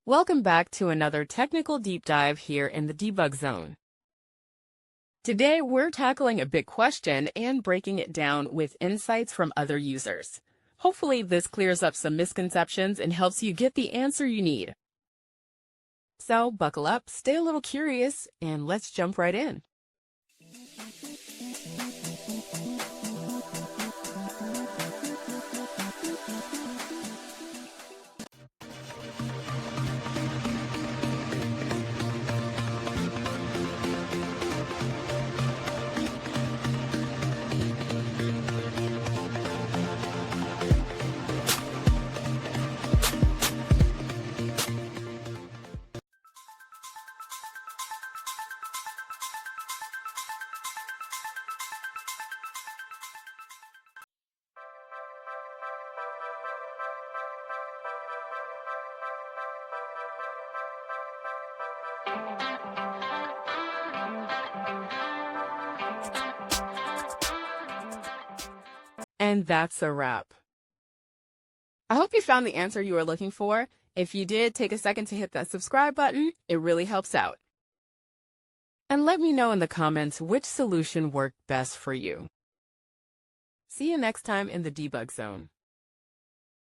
Welcome back to another technical deep dive here in the debug zone. Today, we're tackling a big question and breaking it down with insights from other users. Hopefully, this clears up some misconceptions and helps you get the answer you need. So, buckle up, stay a little curious, and let's jump right in. And that's a wrap. I hope you found the answer you were looking for. If you did, take a second to hit that subscribe button. It really helps out. And let me know in the comments which solution worked best for you. See you next time in the debug zone.